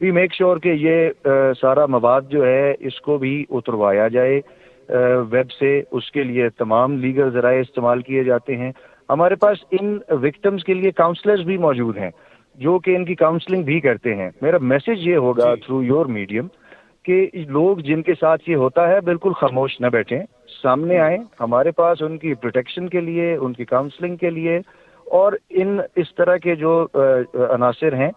We make sure کہ یہ سارا مواد جو ہے اس کو بھی اتروایا جائے ویب سے. اس کے لیے تمام لیگل ذرائع استعمال کیے جاتے ہیں. ہمارے پاس ان وکٹمز کے لیے کاؤنسلرز بھی موجود ہیں جو کہ ان کی کاؤنسلنگ بھی کرتے ہیں. میرا میسج یہ ہوگا تھرو یور میڈیم کہ لوگ جن کے ساتھ یہ ہوتا ہے بالکل خاموش نہ بیٹھیں, سامنے آئیں. ہمارے پاس ان کی پروٹیکشن کے لیے, ان کی کاؤنسلنگ کے لیے اور اس طرح کے جو عناصر ہیں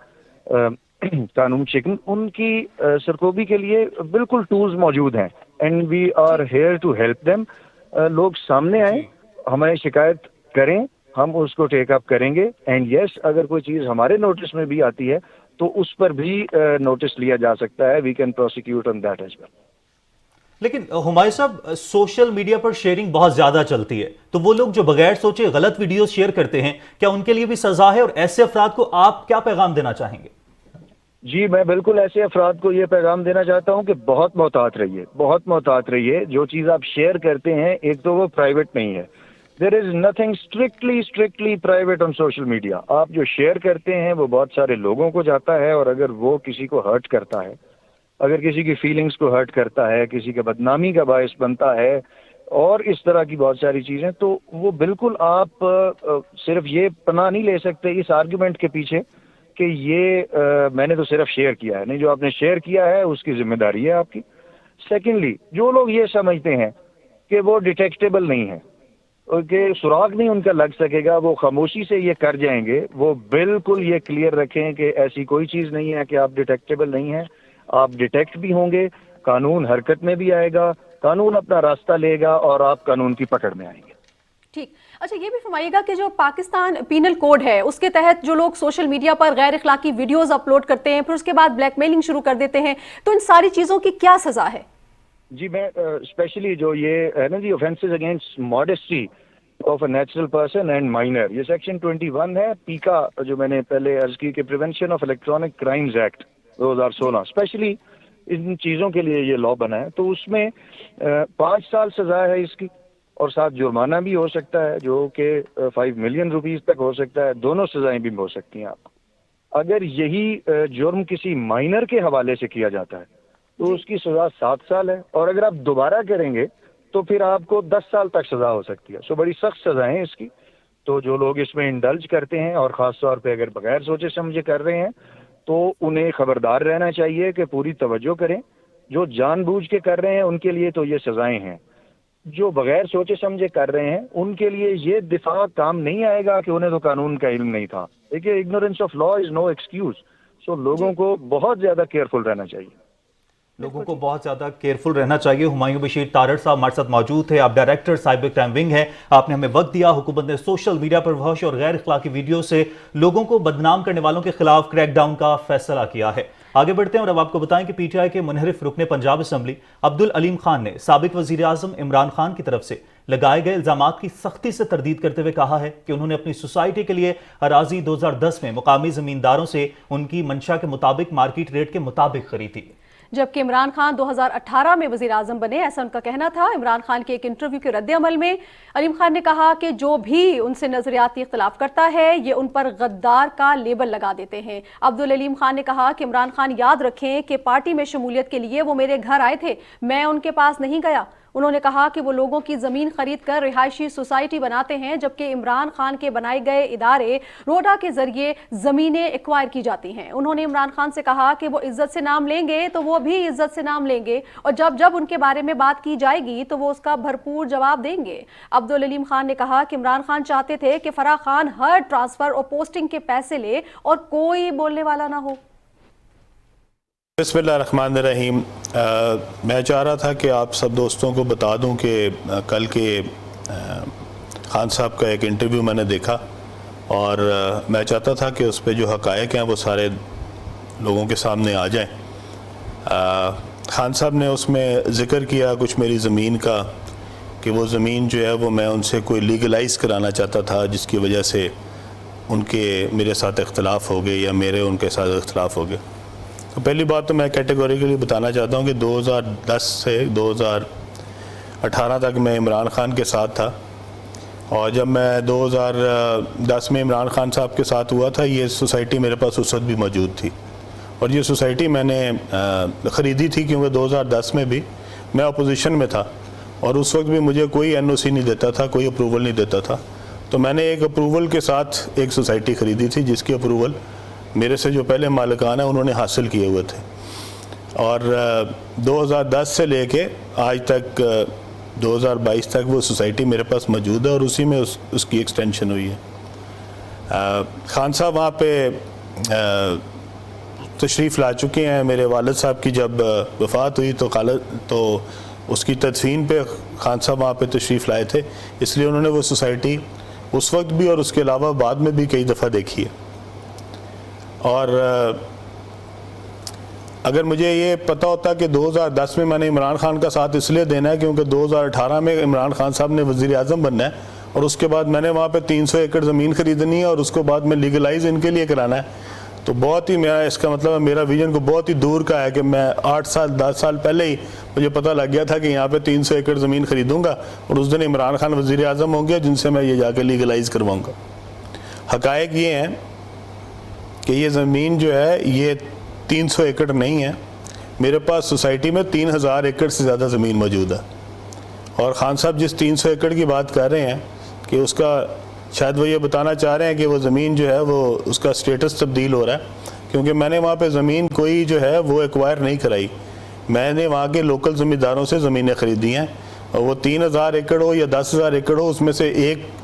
قانون شکن, ان کی سرکوبی کے لیے بالکل ٹولز موجود ہیں. And we are here to help them. لوگ سامنے آئیں, ہمیں شکایت کریں, ہم اس کو ٹیک اپ کریں گے. اینڈ یس, اگر کوئی چیز ہمارے نوٹس میں بھی آتی ہے تو اس پر بھی نوٹس لیا جا سکتا ہے. We can prosecute on that as well. لیکن ہمایوں صاحب, سوشل میڈیا پر شیئرنگ بہت زیادہ چلتی ہے, تو وہ لوگ جو بغیر سوچے غلط ویڈیوز شیئر کرتے ہیں, کیا ان کے لیے بھی سزا ہے؟ اور ایسے افراد کو آپ کیا پیغام دینا چاہیں گے؟ جی, میں بالکل ایسے افراد کو یہ پیغام دینا چاہتا ہوں کہ بہت محتاط رہیے, بہت محتاط رہیے. جو چیز آپ شیئر کرتے ہیں ایک تو وہ پرائیویٹ نہیں ہے. There is nothing strictly private on social media. آپ جو شیئر کرتے ہیں وہ بہت سارے لوگوں کو جاتا ہے, اور اگر وہ کسی کو ہرٹ کرتا ہے, اگر کسی کی فیلنگز کو ہرٹ کرتا ہے, کسی کے بدنامی کا باعث بنتا ہے اور اس طرح کی بہت ساری چیزیں, تو وہ بالکل آپ صرف یہ پناہ نہیں لے سکتے اس آرگومنٹ کے پیچھے کہ یہ میں نے تو صرف شیئر کیا ہے. نہیں, جو آپ نے شیئر کیا ہے اس کی ذمہ داری ہے آپ کی. سیکنڈلی, جو لوگ یہ سمجھتے ہیں کہ وہ ڈیٹیکٹیبل نہیں ہیں, کہ سراغ نہیں ان کا لگ سکے گا, وہ خاموشی سے یہ کر جائیں گے, وہ بالکل یہ کلیئر رکھیں کہ ایسی کوئی چیز نہیں ہے کہ آپ ڈیٹیکٹیبل نہیں ہیں. آپ ڈیٹیکٹ بھی ہوں گے, قانون حرکت میں بھی آئے گا, قانون اپنا راستہ لے گا اور آپ قانون کی پکڑ میں آئیں گے. ٹھیک. اچھا, یہ بھی فرمائیے گا کہ جو پاکستان پینل کوڈ ہے اس کے تحت جو لوگ سوشل میڈیا پر غیر اخلاقی ویڈیوز اپلوڈ کرتے ہیں, پھر اس کے بعد بلیک میلنگ شروع کر دیتے ہیں, تو ان ساری چیزوں کی کیا سزا ہے؟ جی, میں اسپیشلی جو یہ ہے نا جی, offences against modesty of a natural person and minor, یہ سیکشن 21 ہے پیکا, جو میں نے پہلے عرض کی کہ prevention of electronic crimes act 2016, specially ان چیزوں کے لیے یہ لا بنا ہے. تو اس میں 5 سال سزا ہے اس کی, اور ساتھ جرمانہ بھی ہو سکتا ہے جو کہ 5 ملین روپیز تک ہو سکتا ہے. دونوں سزائیں بھی ہو سکتی ہیں آپ. اگر یہی جرم کسی مائنر کے حوالے سے کیا جاتا ہے تو اس کی سزا 7 سال ہے, اور اگر آپ دوبارہ کریں گے تو پھر آپ کو 10 سال تک سزا ہو سکتی ہے. سو بڑی سخت سزائیں ہیں اس کی. تو جو لوگ اس میں انڈلج کرتے ہیں اور خاص طور پہ اگر بغیر سوچے سمجھے کر رہے ہیں تو انہیں خبردار رہنا چاہیے کہ پوری توجہ کریں. جو جان بوجھ کے کر رہے ہیں ان کے لیے تو یہ سزائیں ہیں, جو بغیر سوچے سمجھے کر رہے ہیں ان کے لیے یہ دفاع کام نہیں آئے گا کہ انہیں تو قانون کا علم نہیں تھا. دیکھیے, ignorance of law is no excuse. So لوگوں کو بہت زیادہ کیئرفل رہنا چاہیے. لوگوں کو بہت زیادہ کیئرفل رہنا چاہیے. ہمایوں بشیر تارڑ صاحب ہمارے ساتھ موجود تھے, آپ ڈائریکٹر سائبر کرائم ونگ ہیں. آپ نے ہمیں وقت دیا. حکومت نے سوشل میڈیا پر فحش اور غیر اخلاقی ویڈیو سے لوگوں کو بدنام کرنے والوں کے خلاف کریک ڈاؤن کا فیصلہ کیا ہے. آگے بڑھتے ہیں اور اب آپ کو بتائیں کہ پی ٹی آئی کے منحرف رکن پنجاب اسمبلی عبدالعلیم خان نے سابق وزیر اعظم عمران خان کی طرف سے لگائے گئے الزامات کی سختی سے تردید کرتے ہوئے کہا ہے کہ انہوں نے اپنی سوسائٹی کے لیے اراضی 2010 میں مقامی زمینداروں سے ان کی منشا کے مطابق مارکیٹ ریٹ کے مطابق خریدی. جبکہ عمران خان 2018 میں وزیر اعظم بنے, ایسا ان کا کہنا تھا. عمران خان کے ایک انٹرویو کے رد عمل میں علیم خان نے کہا کہ جو بھی ان سے نظریاتی اختلاف کرتا ہے یہ ان پر غدار کا لیبل لگا دیتے ہیں. عبدالعلیم خان نے کہا کہ عمران خان یاد رکھیں کہ پارٹی میں شمولیت کے لیے وہ میرے گھر آئے تھے, میں ان کے پاس نہیں گیا. انہوں نے کہا کہ وہ لوگوں کی زمین خرید کر رہائشی سوسائٹی بناتے ہیں, جبکہ عمران خان کے بنائے گئے ادارے روڈا کے ذریعے زمینیں ایکوائر کی جاتی ہیں. انہوں نے عمران خان سے کہا کہ وہ عزت سے نام لیں گے تو وہ بھی عزت سے نام لیں گے, اور جب ان کے بارے میں بات کی جائے گی تو وہ اس کا بھرپور جواب دیں گے. عبدالعلیم خان نے کہا کہ عمران خان چاہتے تھے کہ فرح خان ہر ٹرانسفر اور پوسٹنگ کے پیسے لے اور کوئی بولنے والا نہ ہو. بسم اللہ الرحمن الرحیم. میں چاہ رہا تھا کہ آپ سب دوستوں کو بتا دوں کہ کل کے خان صاحب کا ایک انٹرویو میں نے دیکھا, اور میں چاہتا تھا کہ اس پہ جو حقائق ہیں وہ سارے لوگوں کے سامنے آ جائیں. خان صاحب نے اس میں ذکر کیا کچھ میری زمین کا, کہ وہ زمین جو ہے وہ میں ان سے کوئی لیگلائز کرانا چاہتا تھا, جس کی وجہ سے ان کے میرے ساتھ اختلاف ہو گئے یا میرے ان کے ساتھ اختلاف ہو گئے. تو پہلی بات تو میں کیٹیگوریکلی بتانا چاہتا ہوں کہ 2010 سے 2018 تک میں عمران خان کے ساتھ تھا, اور جب میں 2010 میں عمران خان صاحب کے ساتھ ہوا تھا یہ سوسائٹی میرے پاس اس وقت بھی موجود تھی, اور یہ سوسائٹی میں نے خریدی تھی کیونکہ 2010 میں بھی میں اپوزیشن میں تھا اور اس وقت بھی مجھے کوئی NOC نہیں دیتا تھا, کوئی اپروول نہیں دیتا تھا. تو میں نے ایک اپروول کے ساتھ ایک سوسائٹی خریدی تھی جس کی اپروول میرے سے جو پہلے مالکان ہیں انہوں نے حاصل کیے ہوئے تھے. اور 2010 سے لے کے آج تک 2022 تک وہ سوسائٹی میرے پاس موجود ہے اور اسی میں اس کی ایکسٹینشن ہوئی ہے. خان صاحب وہاں پہ تشریف لا چکے ہیں. میرے والد صاحب کی جب وفات ہوئی تو اس کی تدفین پہ خان صاحب وہاں پہ تشریف لائے تھے, اس لیے انہوں نے وہ سوسائٹی اس وقت بھی اور اس کے علاوہ بعد میں بھی کئی دفعہ دیکھی ہے. اور اگر مجھے یہ پتہ ہوتا کہ 2010 میں نے عمران خان کا ساتھ اس لیے دینا ہے کیونکہ 2018 میں عمران خان صاحب نے وزیر اعظم بننا ہے اور اس کے بعد میں نے وہاں پہ 300 ایکڑ زمین خریدنی ہے اور اس کو بعد میں لیگلائز ان کے لیے کرانا ہے, تو بہت ہی میرا اس کا مطلب ہے میرا ویژن کو بہت ہی دور کا ہے کہ میں 8 سال 10 سال پہلے ہی مجھے پتہ لگ گیا تھا کہ یہاں پہ 300 ایکڑ زمین خریدوں گا اور اس دن عمران خان وزیر اعظم ہوں گے جن سے میں یہ جا کے لیگلائز کرواؤں گا. حقائق یہ ہیں کہ یہ زمین جو ہے یہ 300 ایکڑ نہیں ہے. میرے پاس سوسائٹی میں 3000 ایکڑ سے زیادہ زمین موجود ہے اور خان صاحب جس 300 ایکڑ کی بات کر رہے ہیں کہ اس کا شاید وہ یہ بتانا چاہ رہے ہیں کہ وہ زمین جو ہے وہ اس کا سٹیٹس تبدیل ہو رہا ہے, کیونکہ میں نے وہاں پہ زمین کوئی جو ہے وہ ایکوائر نہیں کرائی. میں نے وہاں کے لوکل زمینداروں سے زمینیں خریدی ہیں اور وہ 3000 ایکڑ ہو یا 10,000 ایکڑ ہو اس میں سے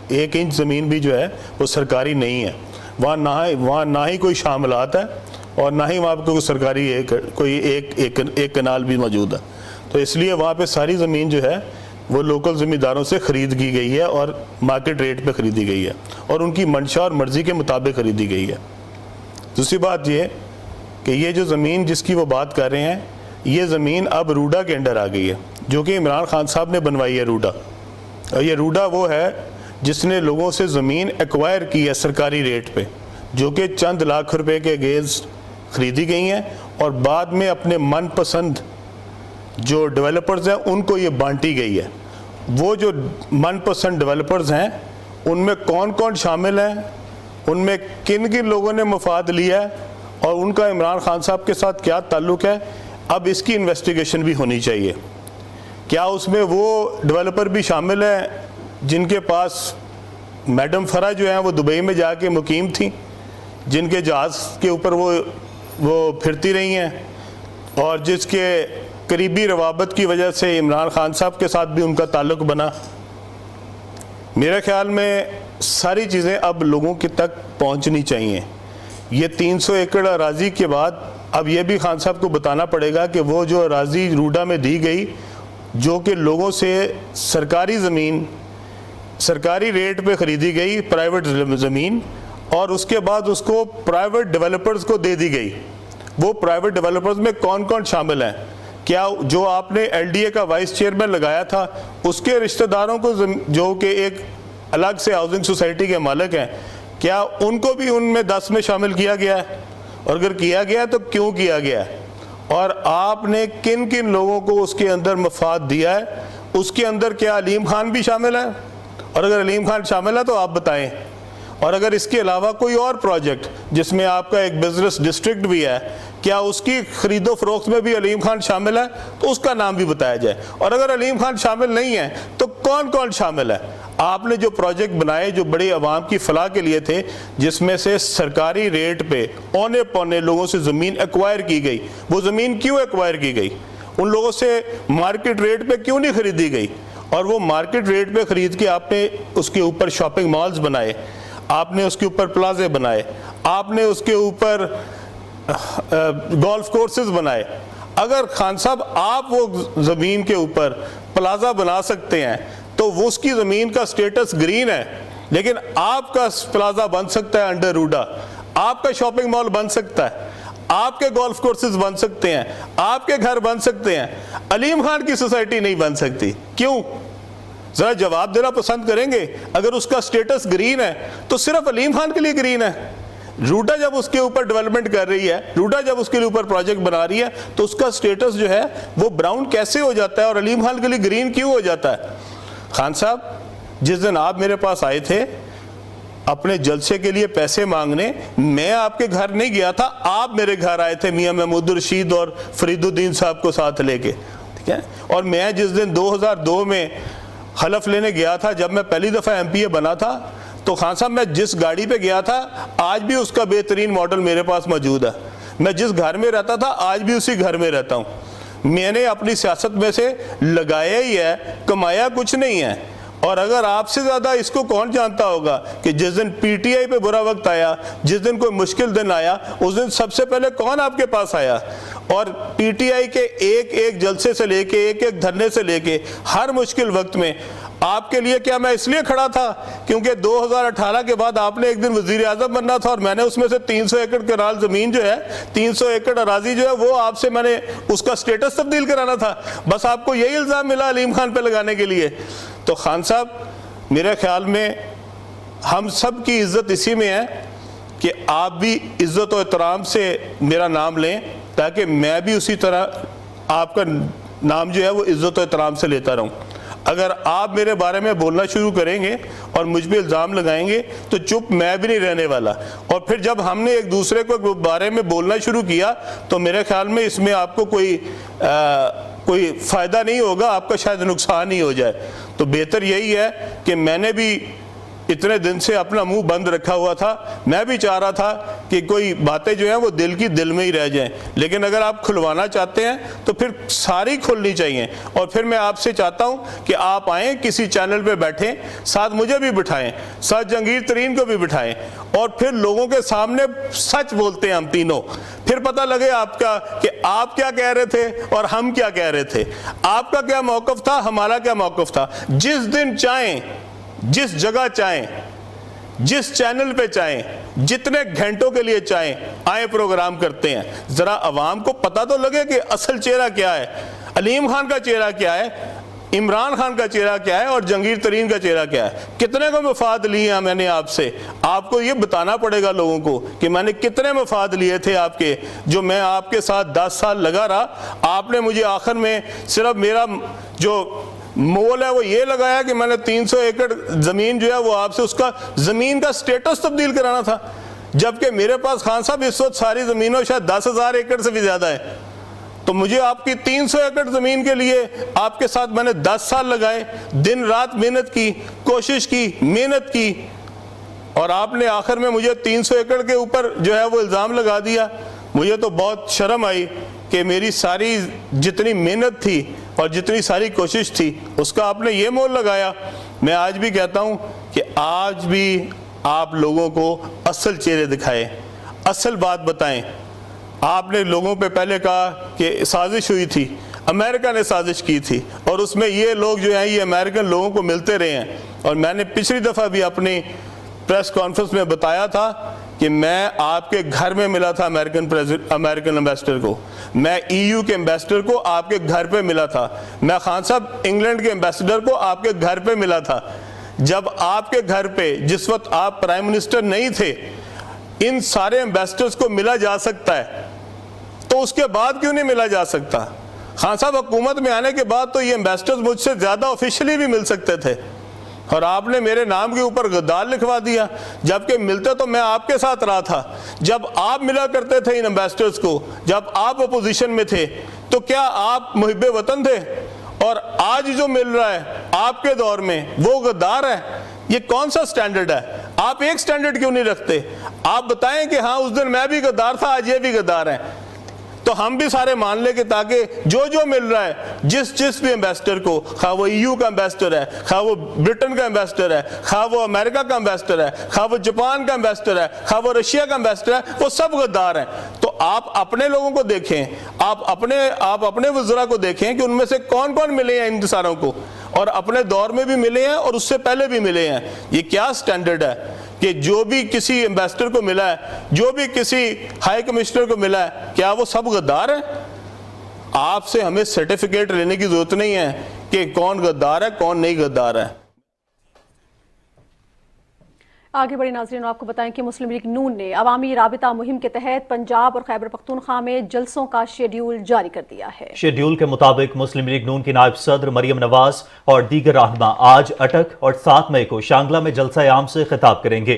ایک انچ زمین بھی جو ہے وہ سرکاری نہیں ہے. وہاں نہ ہی کوئی شاملات ہے اور نہ ہی وہاں پہ کوئی سرکاری کوئی ایک کنال بھی موجود ہے. تو اس لیے وہاں پہ ساری زمین جو ہے وہ لوکل زمینداروں سے خرید کی گئی ہے اور مارکیٹ ریٹ پہ خریدی گئی ہے اور ان کی منشا اور مرضی کے مطابق خریدی گئی ہے. دوسری بات یہ کہ یہ جو زمین جس کی وہ بات کر رہے ہیں یہ زمین اب روڈا کے انڈر آ گئی ہے جو کہ عمران خان صاحب نے بنوائی ہے روڈا. اور یہ روڈا وہ ہے جس نے لوگوں سے زمین ایکوائر کی ہے سرکاری ریٹ پہ جو کہ چند لاکھ روپے کے اگینسٹ خریدی گئی ہیں اور بعد میں اپنے من پسند جو ڈیولپرز ہیں ان کو یہ بانٹی گئی ہے. وہ جو من پسند ڈیولپرز ہیں ان میں کون کون شامل ہیں, ان میں کن کن لوگوں نے مفاد لیا ہے اور ان کا عمران خان صاحب کے ساتھ کیا تعلق ہے, اب اس کی انویسٹیگیشن بھی ہونی چاہیے. کیا اس میں وہ ڈیولپر بھی شامل ہیں جن کے پاس میڈم فرا جو ہیں وہ دبئی میں جا کے مقیم تھیں, جن کے جہاز کے اوپر وہ پھرتی رہی ہیں اور جس کے قریبی روابط کی وجہ سے عمران خان صاحب کے ساتھ بھی ان کا تعلق بنا. میرے خیال میں ساری چیزیں اب لوگوں کے تک پہنچنی چاہیے. یہ 300 ایکڑ اراضی کے بعد اب یہ بھی خان صاحب کو بتانا پڑے گا کہ وہ جو اراضی روڈا میں دی گئی جو کہ لوگوں سے سرکاری زمین سرکاری ریٹ پہ خریدی گئی پرائیویٹ زمین اور اس کے بعد اس کو پرائیویٹ ڈیولپرز کو دے دی گئی, وہ پرائیویٹ ڈیولپرز میں کون کون شامل ہیں؟ کیا جو آپ نے LDA کا وائس چیئرمین لگایا تھا اس کے رشتہ داروں کو جو کہ ایک الگ سے ہاؤسنگ سوسائٹی کے مالک ہیں کیا ان کو بھی ان میں 10 میں شامل کیا گیا ہے؟ اور اگر کیا گیا ہے تو کیوں کیا گیا ہے؟ اور آپ نے کن کن لوگوں کو اس کے اندر مفاد دیا ہے؟ اس کے اندر کیا علیم خان بھی شامل ہے؟ اور اگر علیم خان شامل ہے تو آپ بتائیں. اور اگر اس کے علاوہ کوئی اور پروجیکٹ جس میں آپ کا ایک بزنس ڈسٹرکٹ بھی ہے کیا اس کی خرید و فروخت میں بھی علیم خان شامل ہے تو اس کا نام بھی بتایا جائے. اور اگر علیم خان شامل نہیں ہے تو کون کون شامل ہے؟ آپ نے جو پروجیکٹ بنائے جو بڑے عوام کی فلاح کے لیے تھے جس میں سے سرکاری ریٹ پہ اونے پونے لوگوں سے زمین ایکوائر کی گئی, وہ زمین کیوں ایکوائر کی گئی؟ ان لوگوں سے مارکیٹ ریٹ پہ کیوں نہیں خریدی گئی؟ اور وہ مارکیٹ ریٹ پہ خرید کے آپ نے اس کے اوپر شاپنگ مالز بنائے, آپ نے اس کے اوپر پلازے بنائے, آپ نے اس کے اوپر گولف کورسز بنائے. اگر خان صاحب آپ وہ زمین کے اوپر پلازا بنا سکتے ہیں تو وہ اس کی زمین کا سٹیٹس گرین ہے لیکن آپ کا پلازا بن سکتا ہے انڈر روڈا, آپ کا شاپنگ مال بن سکتا ہے, آپ کے گولف کورسز بن سکتے ہیں, آپ کے گھر بن سکتے ہیں, علیم خان کی سوسائٹی نہیں بن سکتی. کیوں؟ ذرا جواب دینا پسند کریں گے. اگر اس کا سٹیٹس گرین ہے تو صرف علیم خان کے لیے گرین ہے. روڈا جب اس کے اوپر ڈیولپمنٹ کر رہی ہے, روڈا جب اس کے اوپر پروجیکٹ بنا رہی ہے تو اس کا سٹیٹس جو ہے وہ براؤن کیسے ہو جاتا ہے اور علیم خان کے لیے گرین کیوں ہو جاتا ہے؟ خان صاحب جس دن آپ میرے پاس آئے تھے اپنے جلسے کے لیے پیسے مانگنے، میں آپ کے گھر نہیں گیا تھا، آپ میرے گھر آئے تھے میاں محمود الرشید اور فرید الدین صاحب کو ساتھ لے کے، ٹھیک ہے؟ اور میں جس دن 2002 میں حلف لینے گیا تھا، جب میں پہلی دفعہ ایم پی اے بنا تھا، تو خان صاحب میں جس گاڑی پہ گیا تھا آج بھی اس کا بہترین ماڈل میرے پاس موجود ہے، میں جس گھر میں رہتا تھا آج بھی اسی گھر میں رہتا ہوں۔ میں نے اپنی سیاست میں سے لگایا ہی ہے، کمایا کچھ نہیں ہے۔ اور اگر آپ سے زیادہ اس کو کون جانتا ہوگا کہ جس دن پی ٹی آئی پہ برا وقت آیا، جس دن کوئی مشکل دن آیا، اس دن سب سے پہلے کون آپ کے پاس آیا؟ اور پی ٹی آئی کے ایک ایک جلسے سے لے کے، ایک ایک دھرنے سے لے کے، ہر مشکل وقت میں آپ کے لیے کیا میں اس لیے کھڑا تھا کیونکہ 2018 کے بعد آپ نے ایک دن وزیر اعظم بننا تھا، اور میں نے اس میں سے 300 ایکڑ کنال زمین جو ہے، 300 ایکڑ اراضی جو ہے، وہ آپ سے میں نے اس کا سٹیٹس تبدیل کرانا تھا۔ بس آپ کو یہی الزام ملا علیم خان پہ لگانے کے لیے۔ تو خان صاحب، میرے خیال میں ہم سب کی عزت اسی میں ہے کہ آپ بھی عزت و احترام سے میرا نام لیں، تاکہ میں بھی اسی طرح آپ کا نام جو ہے وہ عزت و احترام سے لیتا رہوں۔ اگر آپ میرے بارے میں بولنا شروع کریں گے اور مجھ پہ الزام لگائیں گے تو چپ میں بھی نہیں رہنے والا۔ اور پھر جب ہم نے ایک دوسرے کو بارے میں بولنا شروع کیا تو میرے خیال میں اس میں آپ کو کوئی فائدہ نہیں ہوگا، آپ کا شاید نقصان ہی ہو جائے۔ تو بہتر یہی ہے کہ میں نے بھی اتنے دن سے اپنا منہ بند رکھا ہوا تھا، میں بھی چاہ رہا تھا کہ کوئی باتیں جو ہیں وہ دل کی دل میں ہی رہ جائیں، لیکن اگر آپ کھلوانا چاہتے ہیں تو پھر ساری کھلنی چاہیے۔ اور پھر میں آپ سے چاہتا ہوں کہ آپ آئیں، کسی چینل پہ بیٹھیں، ساتھ مجھے بھی بٹھائیں، ساتھ جہانگیر ترین کو بھی بٹھائیں، اور پھر لوگوں کے سامنے سچ بولتے ہیں ہم تینوں، پھر پتہ لگے آپ کا کہ آپ کیا کہہ رہے تھے اور ہم کیا کہہ رہے تھے، آپ کا کیا موقف تھا، ہمارا کیا موقف تھا۔ جس دن چاہیں، جس جگہ چاہیں، جس چینل پہ چاہیں، جتنے گھنٹوں کے لیے چاہیں، آئیں پروگرام کرتے ہیں۔ ذرا عوام کو پتہ تو لگے کہ اصل چہرہ کیا ہے، علیم خان کا چہرہ کیا ہے، عمران خان کا چہرہ کیا ہے، اور جہانگیر ترین کا چہرہ کیا ہے۔ کتنے کو مفاد لیے ہیں میں نے آپ سے، آپ کو یہ بتانا پڑے گا لوگوں کو کہ میں نے کتنے مفاد لیے تھے آپ کے، جو میں آپ کے ساتھ 10 سال لگا رہا۔ آپ نے مجھے آخر میں صرف میرا جو مول ہے وہ یہ لگایا کہ میں نے 300 ایکڑ زمین جو ہے وہ آپ سے اس کا زمین کا سٹیٹس تبدیل کرانا تھا، جبکہ میرے پاس خان صاحب اس وقت ساری زمینوں شاید 10,000 ایکڑ سے بھی زیادہ ہے۔ تو مجھے آپ کی 300 ایکڑ زمین کے لیے آپ کے ساتھ میں نے 10 سال لگائے، دن رات محنت کی، کوشش کی، محنت کی، اور آپ نے آخر میں مجھے 300 ایکڑ کے اوپر جو ہے وہ الزام لگا دیا۔ مجھے تو بہت شرم آئی کہ میری ساری جتنی محنت تھی اور جتنی ساری کوشش تھی اس کا آپ نے یہ مول لگایا۔ میں آج بھی کہتا ہوں کہ آج بھی آپ لوگوں کو اصل چہرے دکھائیں، اصل بات بتائیں۔ آپ نے لوگوں پہ پہلے کہا کہ سازش ہوئی تھی، امریکہ نے سازش کی تھی، اور اس میں یہ لوگ جو ہیں یہ امریکن لوگوں کو ملتے رہے ہیں۔ اور میں نے پچھلی دفعہ بھی اپنی پریس کانفرنس میں بتایا تھا کہ میں آپ کے گھر میں ملا تھا امریکن ایمبیسڈر کو، میں ای یو کے ایمبیسڈر کو آپ کے گھر پہ ملا تھا، میں خان صاحب انگلینڈ کے ایمبیسڈر کو آپ کے گھر پہ ملا تھا۔ جب آپ کے گھر پہ جس وقت آپ پرائم منسٹر نہیں تھے ان سارے ایمبیسڈرز کو ملا جا سکتا ہے تو اس کے بعد کیوں نہیں ملا جا سکتا؟ خان صاحب حکومت میں آنے کے بعد تو یہ ایمبیسڈرز مجھ سے زیادہ آفیشلی بھی مل سکتے تھے، اور آپ نے میرے نام کے اوپر غدار لکھوا دیا، جبکہ ملتے تو میں آپ کے ساتھ رہا تھا۔ جب آپ ملا کرتے تھے ان ایمبیسڈرز کو، جب آپ اپوزیشن میں تھے، تو کیا آپ محب وطن تھے؟ اور آج جو مل رہا ہے آپ کے دور میں وہ غدار ہے؟ یہ کون سا سٹینڈرڈ ہے؟ آپ ایک سٹینڈرڈ کیوں نہیں رکھتے؟ آپ بتائیں کہ ہاں اس دن میں بھی غدار تھا، آج یہ بھی غدار ہے، تو ہم بھی سارے مان لے کہ تاکہ جو مل رہا ہے جس بھی ایمبیسڈر کو، خواہ وہ ای یو کا ایمبیسڈر ہے، خواہ وہ برٹن کا ایمبیسڈر ہے، خواہ وہ امریکہ کا ایمبیسڈر ہے، خواہ وہ جاپان کا ایمبیسڈر ہے، خواہ وہ رشیا کا ایمبیسڈر ہے، وہ سب غدار ہیں۔ تو آپ اپنے لوگوں کو دیکھیں، آپ اپنے وزراء کو دیکھیں کہ ان میں سے کون کون ملے ہیں ان ساروں کو، اور اپنے دور میں بھی ملے ہیں اور اس سے پہلے بھی ملے ہیں۔ یہ کیا سٹینڈرڈ ہے کہ جو بھی کسی ایمبیسڈر کو ملا ہے، جو بھی کسی ہائی کمشنر کو ملا ہے، کیا وہ سب غدار ہیں؟ آپ سے ہمیں سرٹیفکیٹ لینے کی ضرورت نہیں ہے کہ کون غدار ہے کون نہیں غدار ہے۔ آگے بڑے ناظرین، آپ کو بتائیں کہ مسلم لیگ نون نے عوامی رابطہ مہم کے تحت پنجاب اور خیبر پختونخوا میں جلسوں کا شیڈیول جاری کر دیا ہے۔ شیڈیول کے مطابق مسلم لیگ نون کی نائب صدر مریم نواز اور دیگر رہنما آج اٹک اور 7 مئی کو شانگلہ میں جلسہ عام سے خطاب کریں گے۔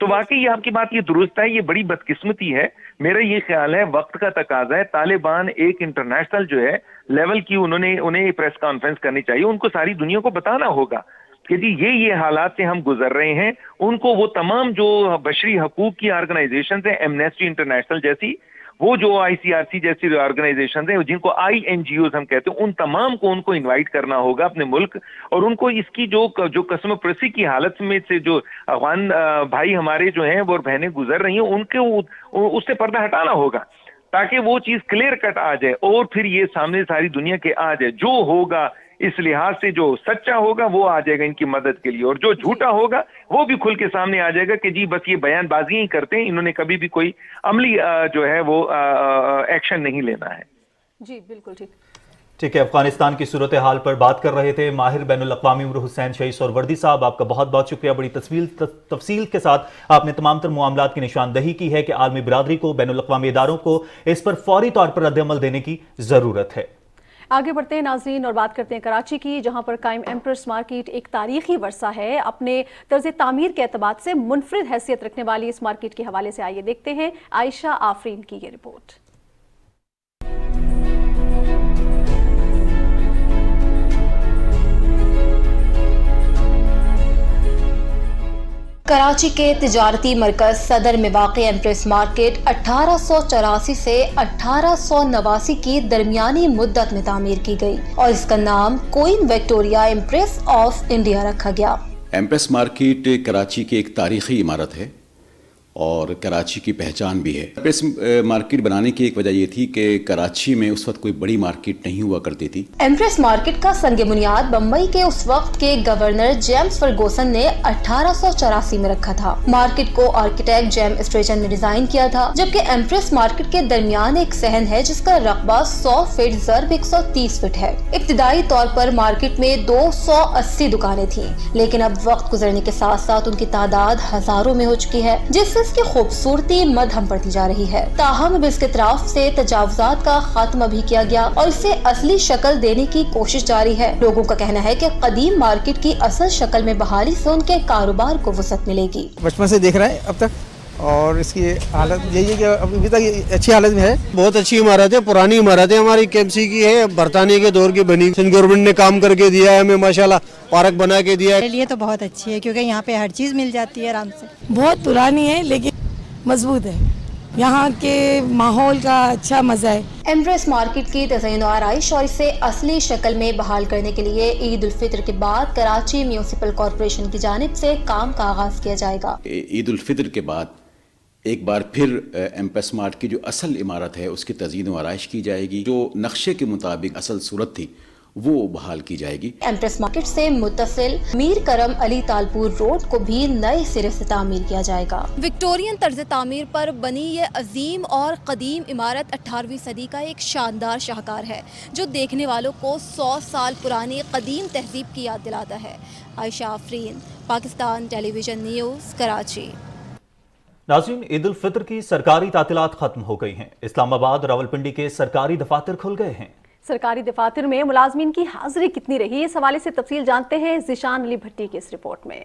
تو واقعی آپ کی بات یہ درست ہے, یہ بڑی بدقسمتی ہے. میرا یہ خیال ہے وقت کا تقاضا ہے, طالبان ایک انٹرنیشنل جو ہے لیول کی انہیں پریس کانفرنس کرنی چاہیے, ان کو ساری دنیا کو بتانا ہوگا کہ جی یہ حالات سے ہم گزر رہے ہیں. ان کو وہ تمام جو بشری حقوق کی آرگنائزیشنز ہیں, ایمنیسٹی انٹرنیشنل جیسی, وہ جو ICRC جیسی آرگنائزیشنز ہیں جن کو INGOs ہم کہتے ہیں, ان تمام کو ان کو انوائٹ کرنا ہوگا اپنے ملک, اور ان کو اس کی جو قسم پرسی کی حالت میں سے جو افغان بھائی ہمارے جو ہیں وہ بہنیں گزر رہی ہیں, ان کو اس سے پردہ ہٹانا ہوگا تاکہ وہ چیز کلیئر کٹ آ جائے, اور پھر یہ سامنے ساری دنیا کے آ جائے. جو ہوگا اس لحاظ سے جو سچا ہوگا وہ آ جائے گا ان کی مدد کے لیے, اور جو جھوٹا ہوگا وہ بھی کھل کے سامنے آ جائے گا کہ جی بس یہ بیان بازی ہی کرتے ہیں, انہوں نے کبھی بھی کوئی عملی جو ہے وہ ایکشن نہیں لینا ہے. جی بالکل ٹھیک ہے. افغانستان کی صورتحال پر بات کر رہے تھے ماہر بین الاقوامی امور حسین شہید سہروردی صاحب. آپ کا بہت بہت شکریہ. بڑی تفصیل کے ساتھ آپ نے تمام تر معاملات کی نشاندہی کی ہے کہ عالمی برادری کو, بین الاقوامی اداروں کو اس پر فوری طور پر رد عمل دینے کی ضرورت ہے. آگے بڑھتے ہیں ناظرین اور بات کرتے ہیں کراچی کی, جہاں پر قائم ایمپریس مارکیٹ ایک تاریخی ورثہ ہے. اپنے طرز تعمیر کے اعتبار سے منفرد حیثیت رکھنے والی اس مارکیٹ کے حوالے سے آئیے دیکھتے ہیں عائشہ آفرین کی یہ رپورٹ. کراچی کے تجارتی مرکز صدر میں واقع ایمپریس مارکیٹ 1884 سے 1889 کی درمیانی مدت میں تعمیر کی گئی اور اس کا نام queen Victoria empress of India رکھا گیا. ایمپریس مارکیٹ کراچی کی ایک تاریخی عمارت ہے اور کراچی کی پہچان بھی ہے. ایمپریس مارکیٹ بنانے کی ایک وجہ یہ تھی کہ کراچی میں اس وقت کوئی بڑی مارکیٹ نہیں ہوا کرتی تھی. ایمپریس مارکیٹ کا سنگ بنیاد بمبئی کے اس وقت کے گورنر جیمز فرگوسن نے 1884 میں رکھا تھا. مارکیٹ کو آرکیٹیکٹ جیم اسٹریٹن نے ڈیزائن کیا تھا, جبکہ ایمپریس مارکیٹ کے درمیان ایک صحن ہے جس کا رقبہ 100 فٹ ضرب 130 فٹ ہے. ابتدائی طور پر مارکیٹ میں 280 دکانیں تھیں, لیکن اب وقت گزرنے کے ساتھ ساتھ ان کی تعداد ہزاروں میں ہو چکی ہے, جس سے اس کی خوبصورتی مدھم پڑتی جا رہی ہے. تاہم اب اس کے طرف سے تجاوزات کا خاتمہ بھی کیا گیا اور اسے اصلی شکل دینے کی کوشش جاری ہے. لوگوں کا کہنا ہے کہ قدیم مارکیٹ کی اصل شکل میں بحالی سے ان کے کاروبار کو وسعت ملے گی. بچپن سے دیکھ رہے ہیں اب تک, اور اس کی حالت یہی ہے کہ ابھی تک اچھی حالت میں ہے. بہت اچھی عمارت ہے, پرانی عمارت ہے, ہماری KMC کی ہے, برطانیہ کے دور کی بنی. سندھ گورنمنٹ نے کام کر کے دیا ہے ہمیں, ماشاءاللہ پارک بنا کے دیا ہے. میرے لیے تو بہت اچھی ہے کیونکہ یہاں پہ ہر چیز مل جاتی ہے آرام سے. بہت پرانی ہے لیکن مضبوط ہے, یہاں کے ماحول کا اچھا مزہ ہے. ایمپریس مارکیٹ کی تزئین و آرائش اور اسے اصلی شکل میں بحال کرنے کے لیے عید الفطر کے بعد کراچی میونسپل کارپوریشن کی جانب سے کام کا آغاز کیا جائے گا. عید الفطر کے بعد ایک بار پھر ایمپریس مارکیٹ کی جو اصل عمارت ہے اس کی تزئین و آرائش کی جائے گی, جو نقشے کے مطابق اصل صورت تھی وہ بحال کی جائے گی. ایمپریس مارکیٹ سے متصل میر کرم علی تالپور روڈ کو بھی نئے سرے سے تعمیر کیا جائے گا. وکٹورین طرز تعمیر پر بنی یہ عظیم اور قدیم عمارت 18ویں صدی کا ایک شاندار شاہکار ہے جو دیکھنے والوں کو 100 سال پرانی قدیم تہذیب کی یاد دلاتا ہے. عائشہ آفرین, پاکستان ٹیلی ویژن نیوز, کراچی. ناظرین, عید الفطر کی سرکاری تعطیلات ختم ہو گئی ہیں. اسلام آباد اور راولپنڈی کے سرکاری دفاتر کھل گئے ہیں. سرکاری دفاتر میں ملازمین کی حاضری کتنی رہی, اس حوالے سے تفصیل جانتے ہیں ذیشان علی بھٹی کی اس رپورٹ میں.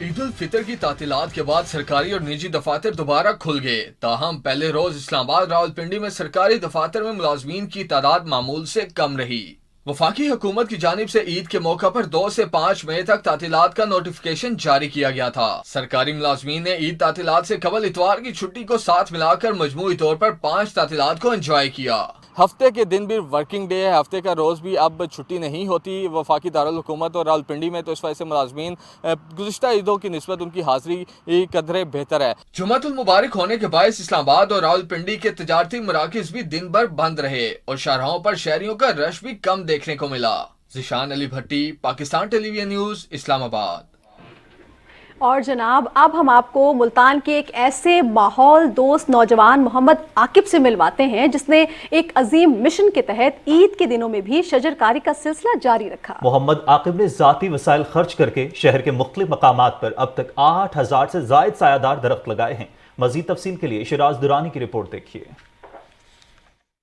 عید الفطر کی تعطیلات کے بعد سرکاری اور نجی دفاتر دوبارہ کھل گئے. تاہم پہلے روز اسلام آباد راولپنڈی میں سرکاری دفاتر میں ملازمین کی تعداد معمول سے کم رہی. وفاقی حکومت کی جانب سے عید کے موقع پر 2 سے 5 مئی تک تعطیلات کا نوٹیفیکیشن جاری کیا گیا تھا. سرکاری ملازمین نے عید تعطیلات سے قبل اتوار کی چھٹی کو ساتھ ملا کر مجموعی طور پر 5 تعطیلات کو انجوائے کیا. ہفتے کے دن بھی ورکنگ ڈے ہے, ہفتے کا روز بھی اب چھٹی نہیں ہوتی وفاقی دارالحکومت اور راولپنڈی میں, تو اس وجہ سے ملازمین گزشتہ عیدوں کی نسبت ان کی حاضری قدرے بہتر ہے. جمعۃ المبارک ہونے کے باعث اسلام آباد اور راولپنڈی کے تجارتی مراکز بھی دن بھر بند رہے اور شاہراہوں پر شہریوں کا رش بھی کم دیکھنے کو ملا. ذیشان علی بھٹی, پاکستان ٹیلی ویژن نیوز, اسلام آباد. اور جناب, اب ہم آپ کو ملتان کے ایک ایسے ماحول دوست نوجوان محمد عاقب سے ملواتے ہیں جس نے ایک عظیم مشن کے تحت عید کے دنوں میں بھی شجر کاری کا سلسلہ جاری رکھا. محمد عاقب نے ذاتی وسائل خرچ کر کے شہر کے مختلف مقامات پر اب تک 8000 سے زائد سایہ دار درخت لگائے ہیں. مزید تفصیل کے لیے شراز درانی کی رپورٹ دیکھیے.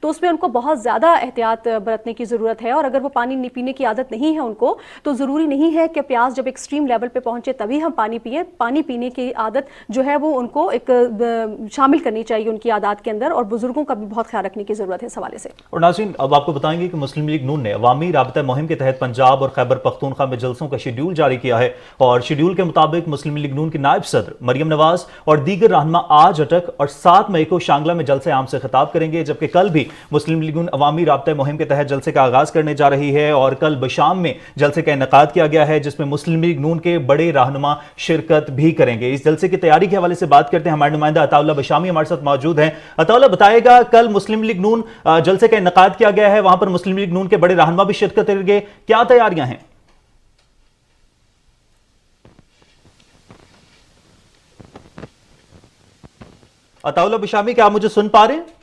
تو اس میں ان کو بہت زیادہ احتیاط برتنے کی ضرورت ہے، اور اگر وہ پانی پینے کی عادت نہیں ہے ان کو تو ضروری نہیں ہے کہ پیاس جب ایکسٹریم لیول پہ پہنچے تبھی ہم پانی پئیں. پانی پینے کی عادت جو ہے وہ ان کو ایک شامل کرنی چاہیے ان کی عادات کے اندر، اور بزرگوں کا بھی بہت خیال رکھنے کی ضرورت ہے اس حوالے سے. اور ناظرین اب آپ کو بتائیں گے کہ مسلم لیگ نون نے عوامی رابطہ مہم کے تحت پنجاب اور خیبر پختونخوا میں جلسوں کا شیڈول جاری کیا ہے، اور شیڈول کے مطابق مسلم لیگ نون کی نائب صدر مریم نواز اور دیگر رہنما آج اٹک اور 7 مئی کو شانگلہ میں جلسے عام سے خطاب کریں گے، جبکہ کل بھی مسلم لیگ نون عوامی رابطہ مہم کے تحت جلسے کا آغاز کرنے جا رہی ہے، اور کل بشام میں جلسے کا انعقاد کیا گیا ہے جس میں مسلم لیگ نون کے بڑے رہنما شرکت بھی کریں گے. اس جلسے کی تیاری کے حوالے سے بات کرتے ہیں، ہمارے نمائندہ عطا اللہ بشامی ہمارے ساتھ موجود ہیں. عطا اللہ بتائے گا، کل مسلم لیگ نون جلسے کا انعقاد کیا گیا ہے، وہاں پر مسلم لیگ نون کے بڑے رہنما بھی شرکت کریں گے، کیا تیاریاں ہیں؟ عطا اللہ بشامی، کیا آپ مجھے سن پا رہے ہیں؟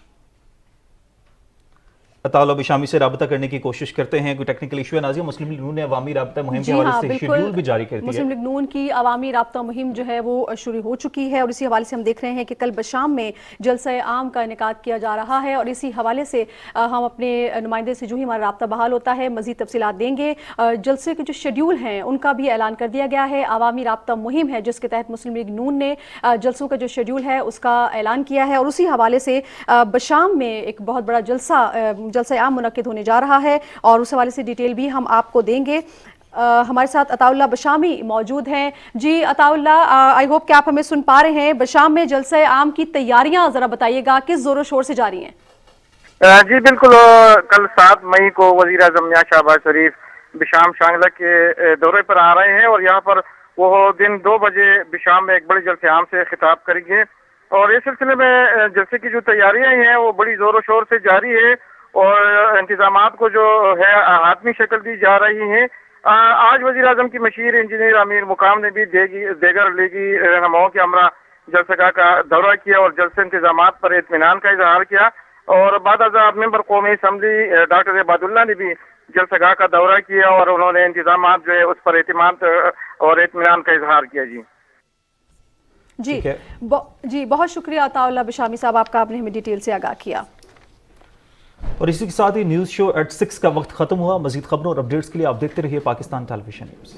عطا اللہ بشامی سے رابطہ کرنے کی کوشش کرتے ہیں، کوئی ٹیکنیکل ایشو ہے. ناظرین، مسلم لیگ نون نے عوامی رابطہ مہم کے حوالے سے شیڈول بھی جاری کر دیا ہے. مسلم لیگ نون کی عوامی رابطہ مہم جو ہے وہ شروع ہو چکی ہے، اور اسی حوالے سے ہم دیکھ رہے ہیں کہ کل بشام میں جلسہ عام کا انعقاد کیا جا رہا ہے، اور اسی حوالے سے ہم اپنے نمائندے سے جو ہی ہمارا رابطہ بحال ہوتا ہے مزید تفصیلات دیں گے. جلسے کے جو شیڈول ہیں ان کا بھی اعلان کر دیا گیا ہے. عوامی رابطہ مہم ہے جس کے تحت مسلم لیگ نون نے جلسوں کا جو شیڈول ہے اس کا اعلان کیا ہے، اور اسی حوالے سے بشام میں ایک بہت بڑا جلسہ عام منعقد ہونے جا رہا ہے، اور اس حوالے سے ڈیٹیل بھی ہم آپ کو دیں گے. ہمارے ساتھ عطا اللہ بشامی موجود ہیں. جی عطا اللہ، آئی ہوپ کہ آپ ہمیں سن پا رہے ہیں. بشام میں جلسہ عام کی تیاریاں ذرا بتائیے گا، کس زور و شور سے جاری ہیں؟ جی بالکل، کل 7 مئی کو وزیر اعظم میاں شہباز شریف بشام شانگلہ کے دورے پر آ رہے ہیں، اور یہاں پر وہ دن 2 بجے بشام میں ایک بڑے جلسے عام سے خطاب کریں گے. اور اس سلسلے میں جلسے کی جو تیاریاں ہیں وہ بڑی زور و شور سے جاری ہے، اور انتظامات کو جو ہے حتمی شکل دی جا رہی ہیں. آج وزیر اعظم کی مشیر انجینئر امیر مقام نے بھی دیگر لیگی رہنماؤں کے ہمراہ جلسہ کا دورہ کیا اور جلسے انتظامات پر اطمینان کا اظہار کیا. اور بعد ازاں ممبر قومی اسمبلی ڈاکٹر عباد اللہ نے بھی جلسہ گاہ کا دورہ کیا، اور انہوں نے انتظامات جو ہے اس پر اعتماد اور اطمینان کا اظہار کیا. جی بہت شکریہ عطا اللہ بشامی صاحب، آپ کا آپ نے ہمیں ڈیٹیل سے آگاہ کیا. اور اسی کے ساتھ ہی نیوز شو ایٹ 6 کا وقت ختم ہوا. مزید خبروں اور اپڈیٹس کے لیے آپ دیکھتے رہیے پاکستان ٹیلی ویژن نیوز.